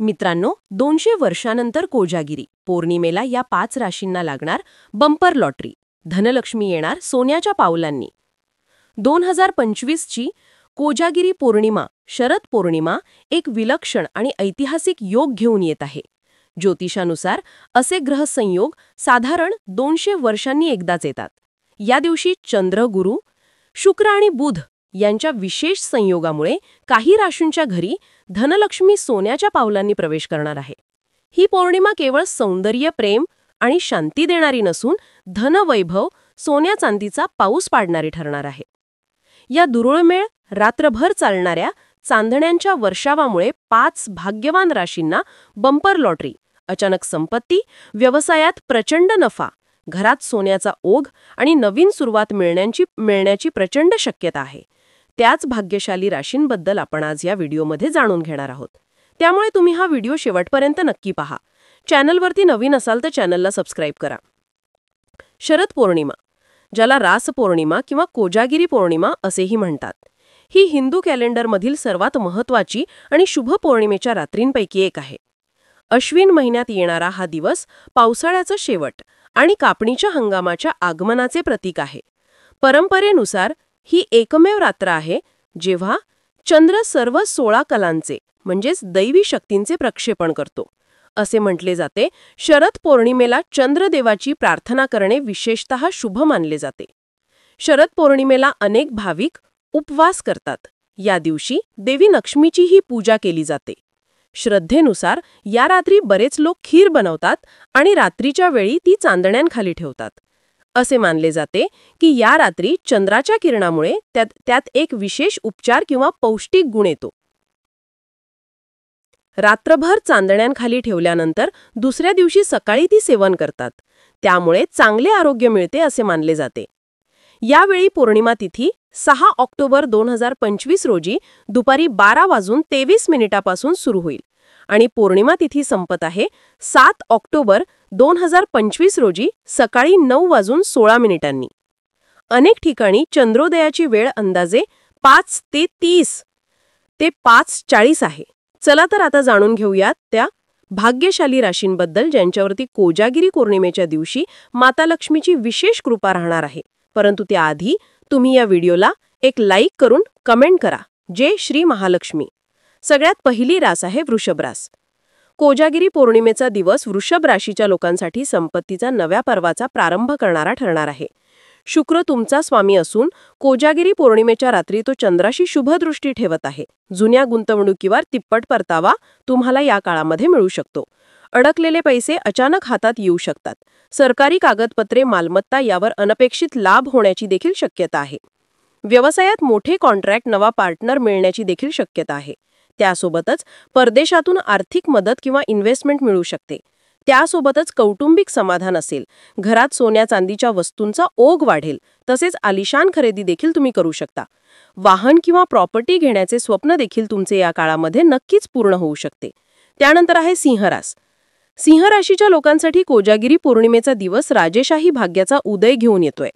मित्रांनो, 200 वर्षानंतर कोजागिरी पौर्णिमेला या 5 राशींना लागणार बंपर लॉटरी. धनलक्ष्मी येणार सोन्याच्या पावलांनी. 2025 ची कोजागिरी पौर्णिमा, शरद पौर्णिमा, एक विलक्षण आणि ऐतिहासिक योग घेऊन येत आहे. ज्योतिषानुसार असे ग्रह संयोग साधारण 200 वर्षांनी एकदाच येतात. या दिवशी चंद्र, गुरु, शुक्र आणि बुध यांच्या विशेष संयोगामुळे काही राशींच्या घरी धनलक्ष्मी सोन्याच्या पावलांनी प्रवेश करणार आहे. ही पौर्णिमा केवळ सौंदर्य, प्रेम आणि शांती देणारी नसून धनवैभव, सोन्या चांदीचा पाऊस पाडणारी ठरणार आहे. या दुर्मिळ रात्रभर चालणाऱ्या चांदण्यांच्या वर्षावामुळे 5 भाग्यवान राशींना बंपर लॉटरी, अचानक संपत्ती, व्यवसायात प्रचंड नफा, घरात सोन्याचा ओघ आणि नवीन सुरुवात मिळण्याची प्रचंड शक्यता आहे. त्याच भाग्यशाली राशींबद्दल आपण आज या व्हिडिओमध्ये जाणून घेणार आहोत. त्यामुळे तुम्ही हा व्हिडिओ शेवटपर्यंत नक्की पहा. चॅनलवरती नवीन असाल तर चॅनलला सबस्क्राईब करा. शरद पौर्णिमा, ज्याला रास पौर्णिमा किंवा कोजागिरी पौर्णिमा असेही म्हणतात, ही हिंदू कॅलेंडरमधील सर्वात महत्त्वाची आणि शुभ पौर्णिमेच्या रात्रींपैकी एक आहे. अश्विन महिन्यात येणारा हा दिवस पावसाळ्याचा शेवट आणि कापणीच्या हंगामाच्या आगमनाचे प्रतीक आहे. परंपरेनुसार ही एकमेव रात्र आहे जेव्हा चंद्र सर्व 16 कलांचे म्हणजेच दैवी शक्तींचे प्रक्षेपण करतो. असे म्हटले जाते, शरद पौर्णिमेला चंद्रदेवाची प्रार्थना करणे विशेषतः शुभ मानले जाते. शरद पौर्णिमेला अनेक भाविक उपवास करतात. या दिवशी देवी लक्ष्मीचीही पूजा केली जाते. श्रद्धेनुसार या रात्री बरेच लोक खीर बनवतात आणि रात्रीच्या वेळी ती चांदण्यांखाली ठेवतात. असे मानले जाते की या रात्री चंद्राच्या किरणामुळे त्यात एक विशेष उपचार किंवा पौष्टिक गुण येतो. रात्रभर चांदण्यांखाली ठेवल्यानंतर दुसऱ्या दिवशी सकाळी ती सेवन करतात. त्यामुळे चांगले आरोग्य मिळते असे मानले जाते. यावेळी पौर्णिमा तिथी 6 ऑक्टोबर 2025 रोजी दुपारी 12:23 सुरू होईल आणि पौर्णिमा तिथी संपत आहे 7 ऑक्टोबर 2025 रोजी सकाळी 9:16. अनेक ठिकाणी चंद्रोदयाची वेळ अंदाजे 5:30 ते 5:40 आहे. चला तर आता जाणून घेऊयात त्या भाग्यशाली राशींबद्दल ज्यांच्यावरती कोजागिरी पौर्णिमेच्या दिवशी माता लक्ष्मीची विशेष कृपा राहणार आहे. परंतु त्याआधी तुम्ही या व्हिडिओला एक लाईक करून कमेंट करा. जय श्री महालक्ष्मी. सगळ्यात पहिली रास आहे वृषभ रास. कोजागिरी पौर्णिमेचा दिवस वृषभ राशीच्या लोकांसाठी संपत्तीचा नव्या पर्वाचा प्रारंभ करणारा ठरणार आहे. शुक्र तुमचा स्वामी असून कोजागिरी पौर्णिमेच्या रात्री तो चंद्राशी शुभदृष्टी ठेवत आहे. जुन्या गुंतवणुकीवर तिप्पट परतावा तुम्हाला या काळामध्ये मिळू शकतो. अडकलेले पैसे अचानक हातात येऊ शकतात. सरकारी कागदपत्रे, मालमत्ता यावर अनपेक्षित लाभ होण्याची देखील शक्यता आहे. व्यवसायात मोठे कॉन्ट्रॅक्ट, नवा पार्टनर मिळण्याची देखील शक्यता आहे. त्यासोबतच परदेशातून आर्थिक मदत किंवा इन्व्हेस्टमेंट मिळू शकते. त्यासोबतच कौटुंबिक समाधान असेल. घरात सोन्या चांदीच्या वस्तूंचा ओघ वाढेल. तसेच आलिशान खरेदी देखील तुम्ही करू शकता. वाहन किंवा प्रॉपर्टी घेण्याचे स्वप्न देखील तुमचे या काळामध्ये नक्कीच पूर्ण होऊ शकते. त्यानंतर आहे सिंह रास. सिंह राशीच्या लोकांसाठी कोजागिरी पौर्णिमेचा दिवस राजेशाही भाग्याचा उदय घेऊन येतोय.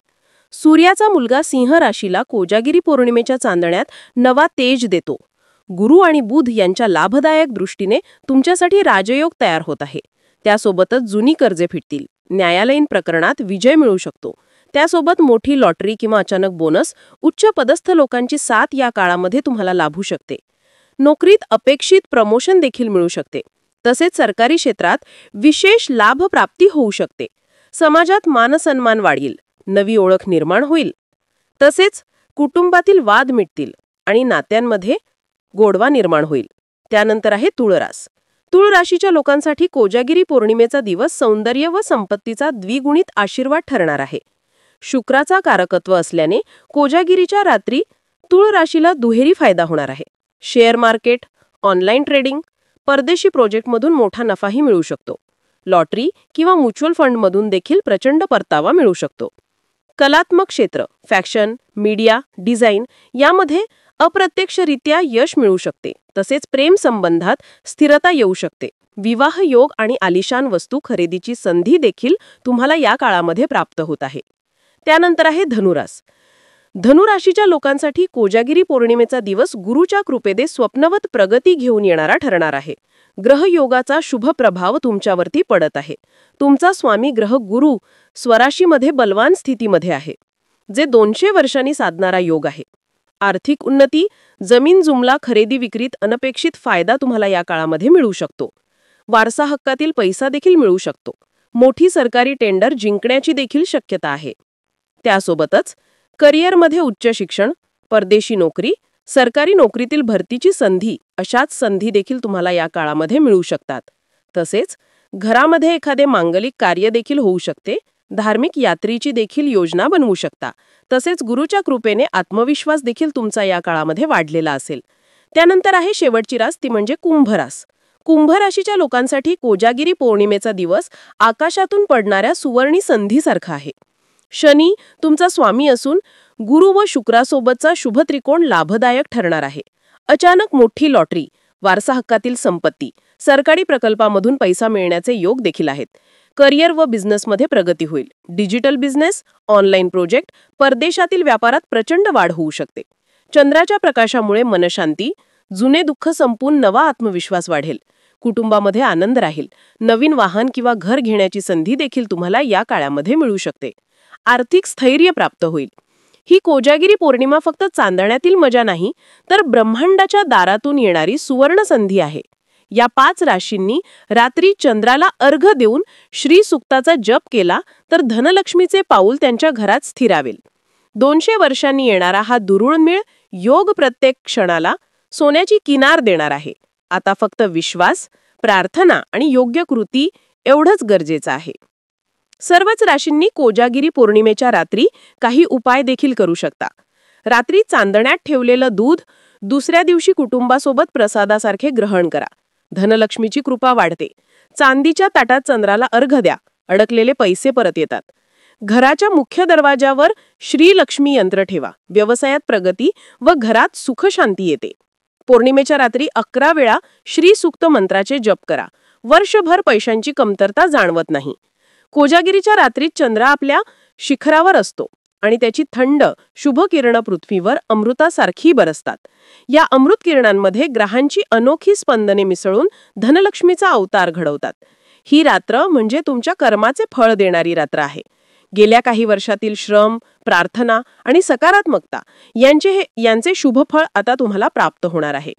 सूर्याचा मुलगा सिंह राशीला कोजागिरी पौर्णिमेच्या चांदण्यात नवा तेज देतो. गुरु आणि बुध यांच्या लाभदायक दृष्टीने तुमच्यासाठी राजयोग तयार होत आहे. त्यासोबतच जुनी कर्जे फिटतील. न्यायालयीन प्रकरणात विजय मिळू शकतो. त्यासोबत मोठी लॉटरी किंवा अचानक बोनस, उच्च पदस्थ लोकांची साथ या काळामध्ये तुम्हाला लाभू शकते. नोकरीत अपेक्षित प्रमोशन देखील मिळू शकते. तसेच सरकारी क्षेत्रात विशेष लाभ प्राप्ती होऊ शकते. समाजात मानसन्मान वाढेल, नवी ओळख निर्माण होईल. तसेच कुटुंबातील वाद मिटतील आणि नात्यांमध्ये गोडवा निर्माण होईल. त्यानंतर आहे तुळ रास. तुळ राशीच्या लोकांसाठी कोजागिरी पौर्णिमेचा दिवस सौंदर्य व संपत्तीचा द्विगुणित आशीर्वाद ठरणार आहे. शुक्राचा कारकत्व असल्याने कोजागिरीच्या रात्री तुळ राशीला दुहेरी फायदा होणार आहे. शेअर मार्केट, ऑनलाईन ट्रेडिंग, परदेशी प्रोजेक्टमधून मोठा नफाही मिळू शकतो. लॉटरी किंवा म्युच्युअल फंडमधून देखील प्रचंड परतावा मिळू शकतो. कलात्मक क्षेत्र, फॅशन, मीडिया, डिझाईन यामध्ये अप्रत्यक्षरित्या यश मिळू शकते. तसेच प्रेम संबंधात स्थिरता येऊ शकते. विवाह योग आणि आलिशान वस्तू खरेदीची संधी देखील तुम्हाला या काळामध्ये प्राप्त होत आहे. त्यानंतर आहे धनुरास. धनुराशीच्या लोकांसाठी कोजागिरी पौर्णिमेचा दिवस गुरुच्या कृपेने स्वप्नवत प्रगती घेऊन येणारा ठरणार आहे. ग्रहयोगाचा शुभ प्रभाव तुमच्यावरती पडत आहे. तुमचा स्वामी ग्रह गुरु स्वराशीमध्ये बलवान स्थितीमध्ये आहे, जे 200 वर्षांनी साधणारा योग आहे. आर्थिक उन्नती, जमीन जुमला खरेदी विक्रीत अनपेक्षित फायदा तुम्हाला या काळामध्ये मिळू शकतो. वारसा हक्कातील पैसा देखील मिळू शकतो. मोठी सरकारी टेंडर जिंकण्याची देखील शक्यता आहे. त्यासोबतच करिअरमध्ये उच्च शिक्षण, परदेशी नोकरी, सरकारी नोकरीतील भरतीची संधी अशाच संधी देखील तुम्हाला या काळामध्ये मिळू शकतात. तसेच घरामध्ये एखादे मांगलिक कार्य देखील होऊ शकते. धार्मिक यात्रेची देखील योजना बनवू शकता. तसेच गुरुच्या कृपेने आत्मविश्वास देखील तुमचा या काळामध्ये वाढलेला असेल. त्यानंतर आहे शेवटची रास, ती म्हणजे कुंभ रास. कुंभ राशीच्या लोकांसाठी कोजागिरी पौर्णिमेचा दिवस आकाशातून पडणाऱ्या सुवर्णी संधीसारखा आहे. शनी तुमचा स्वामी असून गुरु व शुक्रासोबतचा शुभ त्रिकोण लाभदायक ठरणार आहे. अचानक मोठी लॉटरी, वारसा हक्कातील संपत्ती, सरकारी प्रकल्पामधून पैसा मिळण्याचे योग देखील आहेत. करिअर व बिझनेसमध्ये प्रगती होईल. डिजिटल बिझनेस, ऑनलाईन प्रोजेक्ट, परदेशातील व्यापारात प्रचंड वाढ होऊ शकते. चंद्राच्या प्रकाशामुळे मनशांती, जुने दुःख संपून नवा आत्मविश्वास वाढेल. कुटुंबामध्ये आनंद राहील. नवीन वाहन किंवा घर घेण्याची संधी देखील तुम्हाला या काळामध्ये मिळू शकते. आर्थिक स्थैर्य प्राप्त होईल. ही कोजागिरी पौर्णिमा फक्त चांदण्यातील मजा नाही, तर ब्रह्मांडाच्या दारातून येणारी सुवर्ण संधी आहे. या 5 राशींनी रात्री चंद्राला अर्घ्य देऊन श्री सुक्ताचा जप केला तर धनलक्ष्मीचे पाऊल त्यांच्या घरात स्थिरावेल. 200 वर्षांनी येणारा हा दुर्मिळ योग प्रत्येक क्षणाला सोन्याची किनार देणार आहे. आता फक्त विश्वास, प्रार्थना आणि योग्य कृती एवढंच गरजेचं आहे. सर्वच राशींनी कोजागिरी पौर्णिमेच्या रात्री काही उपाय देखील करू शकता. रात्री चांदण्यात ठेवलेलं दूध दुसऱ्या दिवशी कुटुंबासोबत प्रसादासारखे ग्रहण करा. धनलक्ष्मीची कृपा वाढते. चांदीच्या ताटात चंद्राला अर्घ्य द्या. अडकलेले पैसे परत येतात. घराच्या मुख्य दरवाजावर श्रीलक्ष्मी यंत्र ठेवा. व्यवसायात प्रगती व घरात सुख शांती येते. पौर्णिमेच्या रात्री 11 वेळा श्री सूक्त मंत्राचे जप करा. वर्षभर पैशांची कमतरता जाणवत नाही. कोजागिरीच्या रात्रीत चंद्र आपल्या शिखरावर असतो आणि त्याची थंड शुभ किरण पृथ्वीवर अमृतासारखी बरसतात. या अमृत किरणांमध्ये ग्रहांची अनोखी स्पंदने मिसळून धनलक्ष्मीचा अवतार घडवतात. ही रात्र म्हणजे तुमच्या कर्माचे फळ देणारी रात्र आहे. गेल्या काही वर्षातील श्रम, प्रार्थना आणि सकारात्मकता यांचे शुभ फळ आता तुम्हाला प्राप्त होणार आहे.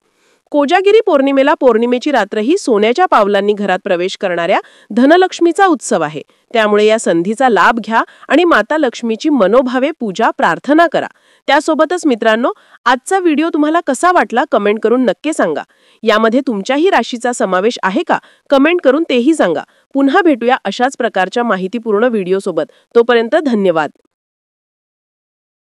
कोजागिरी पौर्णिमेला पौर्णिमेची रात्र ही सोन्याच्या पावलांनी घरात प्रवेश करणाऱ्या धनलक्ष्मीचा उत्सव आहे. त्यामुळे या संधीचा लाभ घ्या आणि माता लक्ष्मीची मनोभावे पूजा प्रार्थना करा. त्यासोबतच मित्रांनो, आजचा व्हिडिओ तुम्हाला कसा वाटला कमेंट करून नक्की सांगा. यामध्ये तुमच्याही राशीचा समावेश आहे का? कमेंट करून तेही सांगा. पुन्हा भेटूया अशाच प्रकारच्या माहितीपूर्ण व्हिडिओसोबत. तोपर्यंत धन्यवाद.